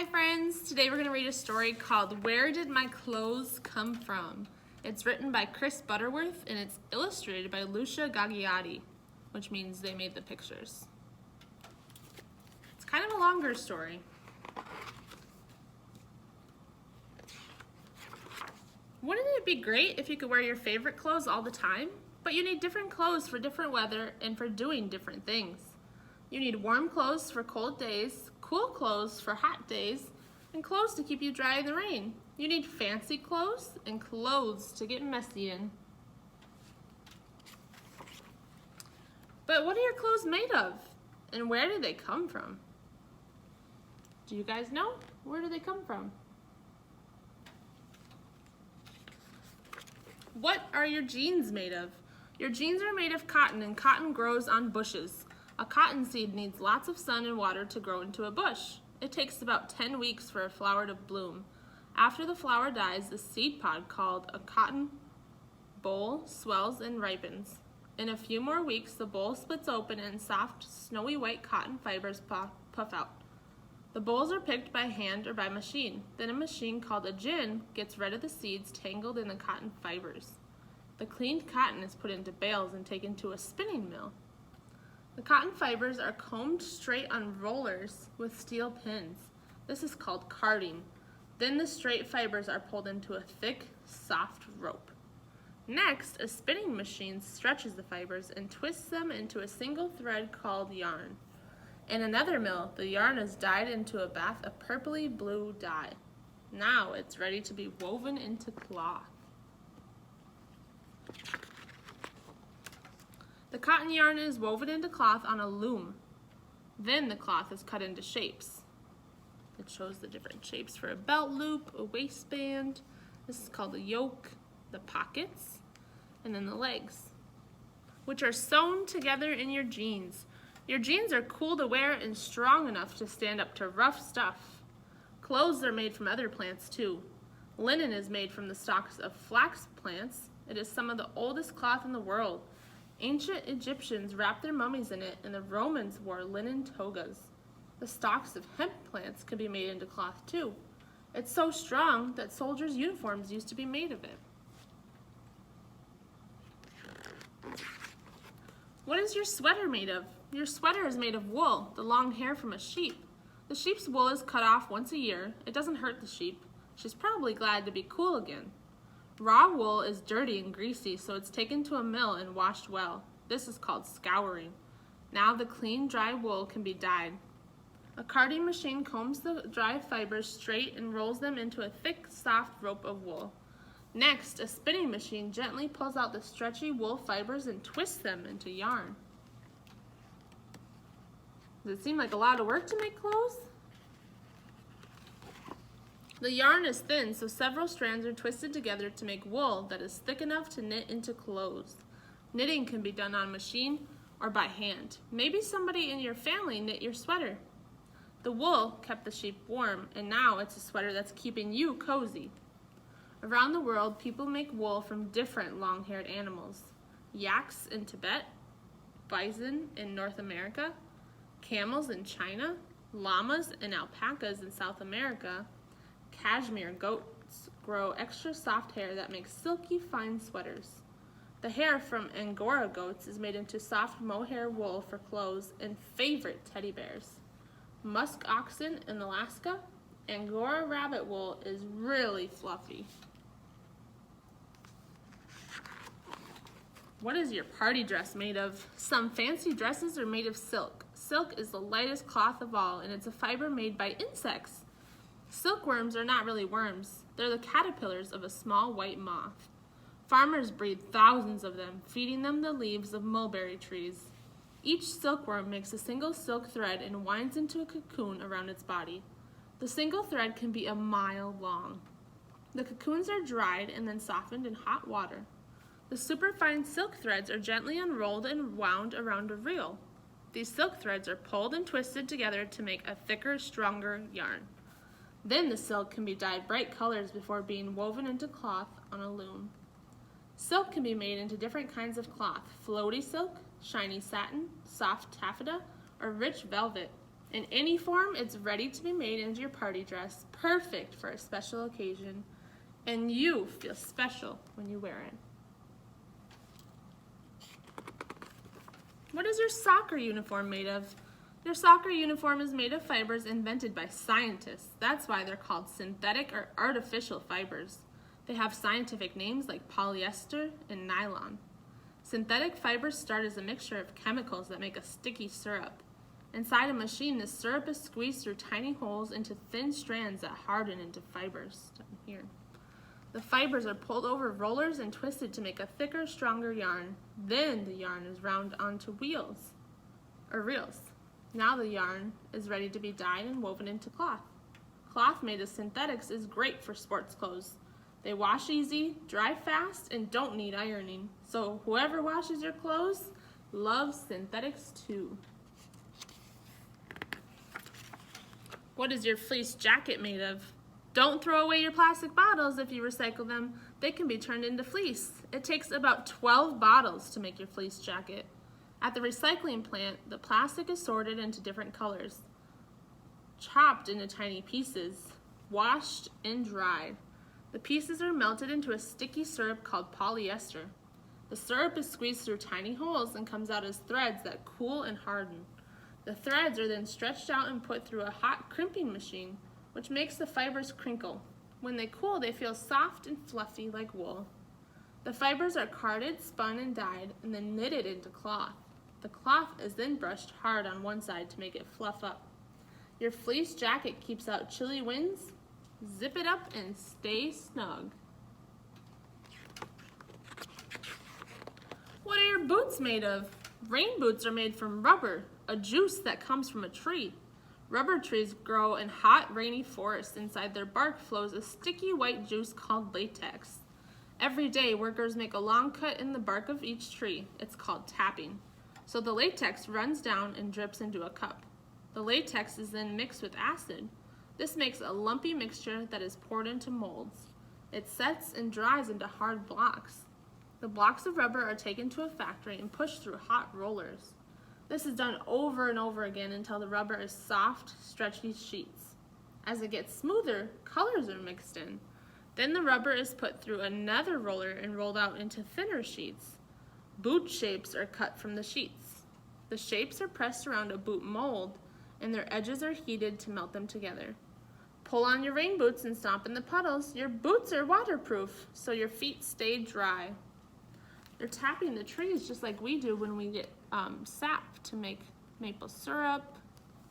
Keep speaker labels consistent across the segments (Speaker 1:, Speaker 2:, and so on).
Speaker 1: Hi friends, today we're going to read a story called Where Did My Clothes Come From? It's written by Chris Butterworth and it's illustrated by Lucia Gagliotti, which means they made the pictures. It's kind of a longer story. Wouldn't it be great if you could wear your favorite clothes all the time? But you need different clothes for different weather and for doing different things. You need warm clothes for cold days, cool clothes for hot days, and clothes to keep you dry in the rain. You need fancy clothes and clothes to get messy in. But what are your clothes made of? And where do they come from? Do you guys know? Where do they come from? What are your jeans made of? Your jeans are made of cotton, and cotton grows on bushes. A cotton seed needs lots of sun and water to grow into a bush. It takes about 10 weeks for a flower to bloom. After the flower dies, the seed pod called a cotton boll swells and ripens. In a few more weeks, the boll splits open and soft, snowy white cotton fibers puff out. The bolls are picked by hand or by machine. Then a machine called a gin gets rid of the seeds tangled in the cotton fibers. The cleaned cotton is put into bales and taken to a spinning mill. The cotton fibers are combed straight on rollers with steel pins. This is called carding. Then the straight fibers are pulled into a thick, soft rope. Next, a spinning machine stretches the fibers and twists them into a single thread called yarn. In another mill, the yarn is dyed into a bath of purpley blue dye. Now it's ready to be woven into cloth. The cotton yarn is woven into cloth on a loom. Then the cloth is cut into shapes. It shows the different shapes for a belt loop, a waistband. This is called a yoke, the pockets, and then the legs, which are sewn together in your jeans. Your jeans are cool to wear and strong enough to stand up to rough stuff. Clothes are made from other plants too. Linen is made from the stalks of flax plants. It is some of the oldest cloth in the world. Ancient Egyptians wrapped their mummies in it, and the Romans wore linen togas. The stalks of hemp plants could be made into cloth too. It's so strong that soldiers' uniforms used to be made of it. What is your sweater made of? Your sweater is made of wool, the long hair from a sheep. The sheep's wool is cut off once a year. It doesn't hurt the sheep. She's probably glad to be cool again. Raw wool is dirty and greasy, so it's taken to a mill and washed well. This is called scouring. Now the clean, dry wool can be dyed. A carding machine combs the dry fibers straight and rolls them into a thick, soft rope of wool. Next, a spinning machine gently pulls out the stretchy wool fibers and twists them into yarn. Does it seem like a lot of work to make clothes? The yarn is thin, so several strands are twisted together to make wool that is thick enough to knit into clothes. Knitting can be done on machine or by hand. Maybe somebody in your family knit your sweater. The wool kept the sheep warm, and now it's a sweater that's keeping you cozy. Around the world, people make wool from different long-haired animals. Yaks in Tibet, bison in North America, camels in China, llamas and alpacas in South America. Cashmere goats grow extra soft hair that makes silky fine sweaters. The hair from Angora goats is made into soft mohair wool for clothes and favorite teddy bears. Musk oxen in Alaska, Angora rabbit wool is really fluffy. What is your party dress made of? Some fancy dresses are made of silk. Silk is the lightest cloth of all, and it's a fiber made by insects. Silkworms are not really worms. They're the caterpillars of a small white moth. Farmers breed thousands of them, feeding them the leaves of mulberry trees. Each silkworm makes a single silk thread and winds into a cocoon around its body. The single thread can be a mile long. The cocoons are dried and then softened in hot water. The superfine silk threads are gently unrolled and wound around a reel. These silk threads are pulled and twisted together to make a thicker, stronger yarn. Then the silk can be dyed bright colors before being woven into cloth on a loom. Silk can be made into different kinds of cloth: floaty silk, shiny satin, soft taffeta, or rich velvet. In any form, it's ready to be made into your party dress, perfect for a special occasion. And you feel special when you wear it. What is your soccer uniform made of? Your soccer uniform is made of fibers invented by scientists. That's why they're called synthetic or artificial fibers. They have scientific names like polyester and nylon. Synthetic fibers start as a mixture of chemicals that make a sticky syrup. Inside a machine, the syrup is squeezed through tiny holes into thin strands that harden into fibers down here. The fibers are pulled over rollers and twisted to make a thicker, stronger yarn. Then the yarn is wound onto reels. Now the yarn is ready to be dyed and woven into cloth. Cloth made of synthetics is great for sports clothes. They wash easy, dry fast, and don't need ironing. So whoever washes your clothes loves synthetics too. What is your fleece jacket made of? Don't throw away your plastic bottles if you recycle them. They can be turned into fleece. It takes about 12 bottles to make your fleece jacket. At the recycling plant, the plastic is sorted into different colors, chopped into tiny pieces, washed and dried. The pieces are melted into a sticky syrup called polyester. The syrup is squeezed through tiny holes and comes out as threads that cool and harden. The threads are then stretched out and put through a hot crimping machine, which makes the fibers crinkle. When they cool, they feel soft and fluffy like wool. The fibers are carded, spun, and dyed, and then knitted into cloth. The cloth is then brushed hard on one side to make it fluff up. Your fleece jacket keeps out chilly winds. Zip it up and stay snug. What are your boots made of? Rain boots are made from rubber, a juice that comes from a tree. Rubber trees grow in hot, rainy forests. Inside their bark flows a sticky white juice called latex. Every day, workers make a long cut in the bark of each tree. It's called tapping. So the latex runs down and drips into a cup. The latex is then mixed with acid. This makes a lumpy mixture that is poured into molds. It sets and dries into hard blocks. The blocks of rubber are taken to a factory and pushed through hot rollers. This is done over and over again until the rubber is soft, stretchy sheets. As it gets smoother, colors are mixed in. Then the rubber is put through another roller and rolled out into thinner sheets. Boot shapes are cut from the sheets. The shapes are pressed around a boot mold, and their edges are heated to melt them together. Pull on your rain boots and stomp in the puddles. Your boots are waterproof, so your feet stay dry. They're tapping the trees just like we do when we get sap to make maple syrup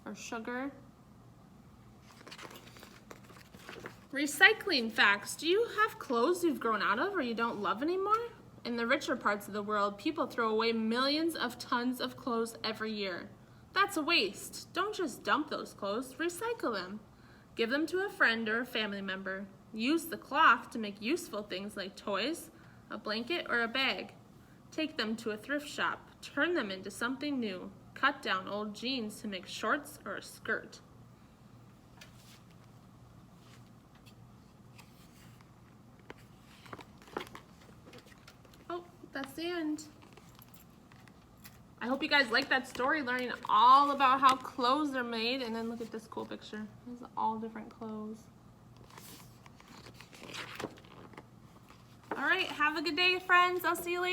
Speaker 1: or sugar. Recycling facts. Do you have clothes you've grown out of or you don't love anymore? In the richer parts of the world, people throw away millions of tons of clothes every year. That's a waste. Don't just dump those clothes, recycle them. Give them to a friend or a family member. Use the cloth to make useful things like toys, a blanket, or a bag. Take them to a thrift shop. Turn them into something new. Cut down old jeans to make shorts or a skirt. That's the end. I hope you guys like that story, learning all about how clothes are made. And then look at this cool picture. These are all different clothes. All right, have a good day, friends. I'll see you later.